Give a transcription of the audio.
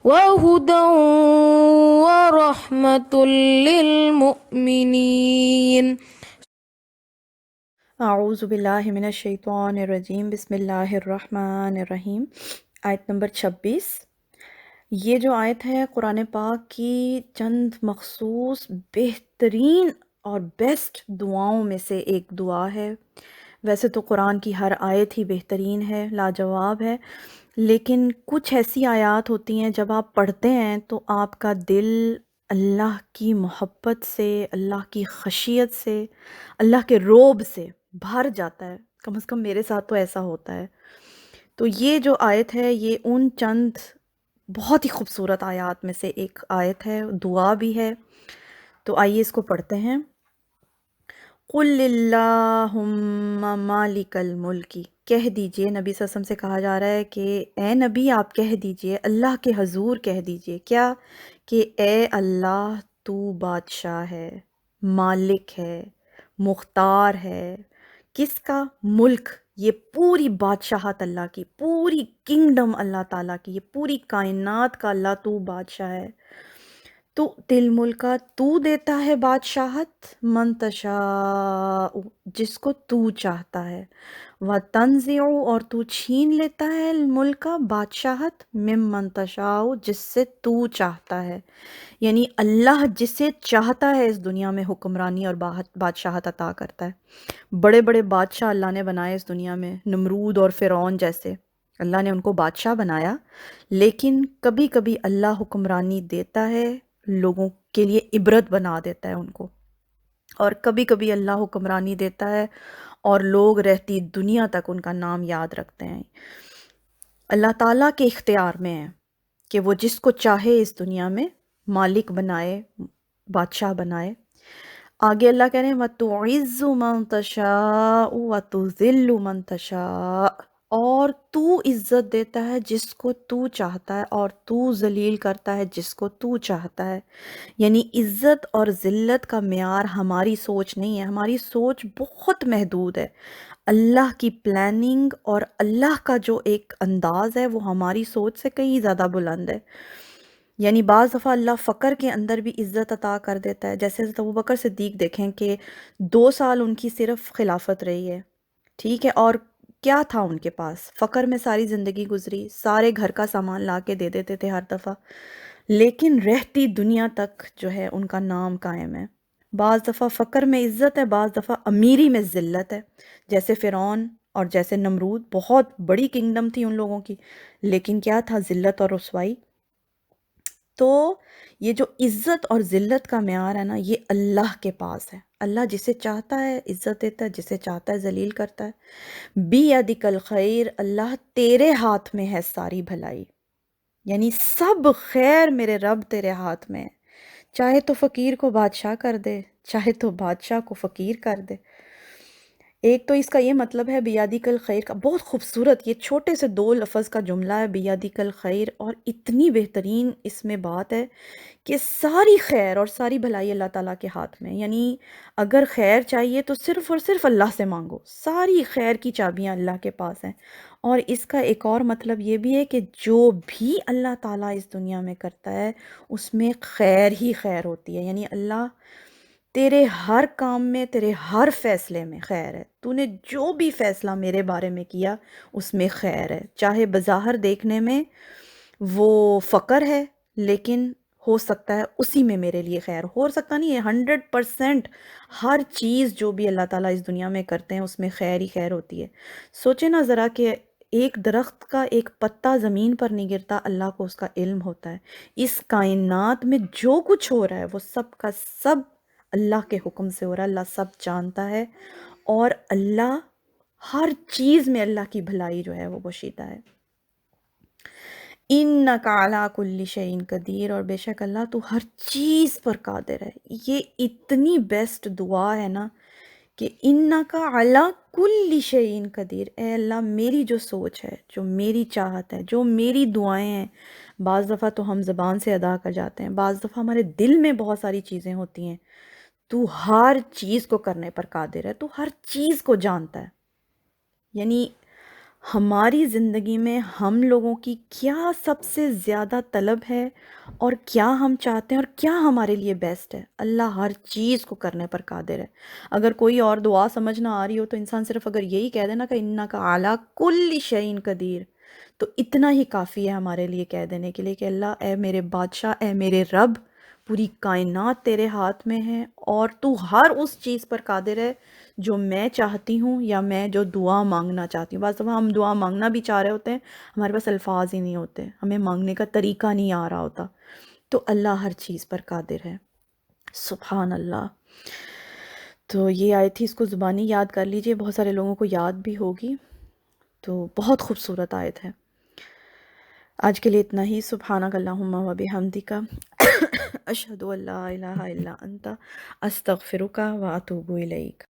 وهدى ورحمة للمؤمنين. اعوذ باللہ من الشیطان الرجیم، بسم اللہ الرحمن الرحیم۔ آیت نمبر 26۔ یہ جو آیت ہے قرآن پاک کی چند مخصوص بہترین اور بیسٹ دعاؤں میں سے ایک دعا ہے۔ ویسے تو قرآن کی ہر آیت ہی بہترین ہے، لاجواب ہے، لیکن کچھ ایسی آیات ہوتی ہیں جب آپ پڑھتے ہیں تو آپ کا دل اللہ کی محبت سے، اللہ کی خشیت سے، اللہ کے رعب سے بھر جاتا ہے۔ کم از کم میرے ساتھ تو ایسا ہوتا ہے۔ تو یہ جو آیت ہے یہ ان چند بہت ہی خوبصورت آیات میں سے ایک آیت ہے، دعا بھی ہے۔ تو آئیے اس کو پڑھتے ہیں۔ قل اللہم مالک الملک، کہہ دیجئے، نبی صلی اللہ علیہ وسلم سے کہا جا رہا ہے کہ اے نبی آپ کہہ دیجئے، اللہ کے حضور کہہ دیجئے کیا، کہ اے اللہ تو بادشاہ ہے، مالک ہے، مختار ہے۔ کس کا؟ ملک، یہ پوری بادشاہت اللہ کی، پوری کنگڈم اللہ تعالیٰ کی، یہ پوری کائنات کا اللہ تو بادشاہ ہے۔ تو تل ملکا، تو دیتا ہے بادشاہت، من تشاء، جس کو تو چاہتا ہے، و تنزع، اور تو چھین لیتا ہے الملکا، بادشاہت، ممن تشاء، جس سے تو چاہتا ہے۔ یعنی اللہ جسے چاہتا ہے اس دنیا میں حکمرانی اور بادشاہت عطا کرتا ہے۔ بڑے بڑے بادشاہ اللہ نے بنائے اس دنیا میں، نمرود اور فرعون جیسے، اللہ نے ان کو بادشاہ بنایا، لیکن کبھی کبھی اللہ حکمرانی دیتا ہے، لوگوں کے لیے عبرت بنا دیتا ہے ان کو، اور کبھی کبھی اللہ حکمرانی دیتا ہے اور لوگ رہتی دنیا تک ان کا نام یاد رکھتے ہیں۔ اللہ تعالیٰ کے اختیار میں ہے کہ وہ جس کو چاہے اس دنیا میں مالک بنائے، بادشاہ بنائے۔ آگے اللہ کہہ رہے ہیں وَتُعِزُّ مَن تَشَاءُ وَتُذِلُّ مَن تَشَاءُ، اور تو عزت دیتا ہے جس کو تو چاہتا ہے اور تو ذلیل کرتا ہے جس کو تو چاہتا ہے۔ یعنی عزت اور ذلت کا معیار ہماری سوچ نہیں ہے، ہماری سوچ بہت محدود ہے۔ اللہ کی پلاننگ اور اللہ کا جو ایک انداز ہے وہ ہماری سوچ سے کہیں زیادہ بلند ہے۔ یعنی بعض دفعہ اللہ فقر کے اندر بھی عزت عطا کر دیتا ہے، جیسے حضرت ابوبکر صدیق دیکھیں کہ 2 سال ان کی صرف خلافت رہی ہے، ٹھیک ہے، اور کیا تھا ان کے پاس؟ فقر میں ساری زندگی گزری، سارے گھر کا سامان لا کے دے دیتے تھے ہر دفعہ، لیکن رہتی دنیا تک جو ہے ان کا نام قائم ہے۔ بعض دفعہ فقر میں عزت ہے، بعض دفعہ امیری میں ذلت ہے، جیسے فرعون اور جیسے نمرود، بہت بڑی کنگڈم تھی ان لوگوں کی، لیکن کیا تھا؟ ذلت اور رسوائی۔ تو یہ جو عزت اور ذلت کا معیار ہے نا، یہ اللہ کے پاس ہے۔ اللہ جسے چاہتا ہے عزت دیتا ہے، جسے چاہتا ہے ذلیل کرتا ہے۔ بیدک الخیر، اللہ تیرے ہاتھ میں ہے ساری بھلائی، یعنی سب خیر میرے رب تیرے ہاتھ میں ہے، چاہے تو فقیر کو بادشاہ کر دے، چاہے تو بادشاہ کو فقیر کر دے۔ ایک تو اس کا یہ مطلب ہے بیادک الخیر کا، بہت خوبصورت، یہ چھوٹے سے 2 لفظ کا جملہ ہے بیادک الخیر، اور اتنی بہترین اس میں بات ہے کہ ساری خیر اور ساری بھلائی اللہ تعالیٰ کے ہاتھ میں ہے۔ یعنی اگر خیر چاہیے تو صرف اور صرف اللہ سے مانگو، ساری خیر کی چابیاں اللہ کے پاس ہیں۔ اور اس کا ایک اور مطلب یہ بھی ہے کہ جو بھی اللہ تعالیٰ اس دنیا میں کرتا ہے اس میں خیر ہی خیر ہوتی ہے، یعنی اللہ تیرے ہر کام میں، تیرے ہر فیصلے میں خیر ہے، تو نے جو بھی فیصلہ میرے بارے میں کیا اس میں خیر ہے، چاہے بظاہر دیکھنے میں وہ فقر ہے، لیکن ہو سکتا ہے اسی میں میرے لیے خیر ہو سکتا نہیں ہے، 100% ہر چیز جو بھی اللہ تعالیٰ اس دنیا میں کرتے ہیں اس میں خیر ہی خیر ہوتی ہے۔ سوچے نا ذرا کہ ایک درخت کا ایک پتا زمین پر نہیں گرتا، اللہ کو اس کا علم ہوتا ہے۔ اس کائنات میں جو کچھ ہو رہا ہے وہ سب کا سب اللہ کے حکم سے ہو رہا ہے، اللہ سب جانتا ہے، اور اللہ ہر چیز میں اللہ کی بھلائی جو ہے وہ پوشیدہ ہے۔ اِنَّکَ عَلَىٰ كُلِّ شَيْءٍ قدیر، اور بے شک اللہ تو ہر چیز پر قادر ہے۔ یہ اتنی بیسٹ دعا ہے نا کہ اِنَّکَ عَلَىٰ كُلِّ شَيْءٍ قدیر، اے اللہ میری جو سوچ ہے، جو میری چاہت ہے، جو میری دعائیں ہیں، بعض دفعہ تو ہم زبان سے ادا کر جاتے ہیں، بعض دفعہ ہمارے دل میں بہت ساری چیزیں ہوتی ہیں، تو ہر چیز کو کرنے پر قادر ہے، تو ہر چیز کو جانتا ہے۔ یعنی ہماری زندگی میں ہم لوگوں کی کیا سب سے زیادہ طلب ہے اور کیا ہم چاہتے ہیں اور کیا ہمارے لیے بیسٹ ہے، اللہ ہر چیز کو کرنے پر قادر ہے۔ اگر کوئی اور دعا سمجھ نہ آ رہی ہو تو انسان صرف اگر یہی کہہ دے نا کہ انک علی کل شیء قدیر، تو اتنا ہی کافی ہے ہمارے لیے کہہ دینے کے لیے کہ اللہ اے میرے بادشاہ، اے میرے رب، پوری کائنات تیرے ہاتھ میں ہے اور تو ہر اس چیز پر قادر ہے جو میں چاہتی ہوں یا میں جو دعا مانگنا چاہتی ہوں۔ بعض دفعہ ہم دعا مانگنا بھی چاہ رہے ہوتے ہیں، ہمارے پاس الفاظ ہی نہیں ہوتے، ہمیں مانگنے کا طریقہ نہیں آ رہا ہوتا، تو اللہ ہر چیز پر قادر ہے۔ سبحان اللہ۔ تو یہ آیت تھی، اس کو زبانی یاد کر لیجئے، بہت سارے لوگوں کو یاد بھی ہوگی، تو بہت خوبصورت آیت ہے۔ آج کے لیے اتنا ہی۔ سبحانک اللہم و بحمدک، اشہد ان لا الہ الا انت، استغفرک و اتوب الیک۔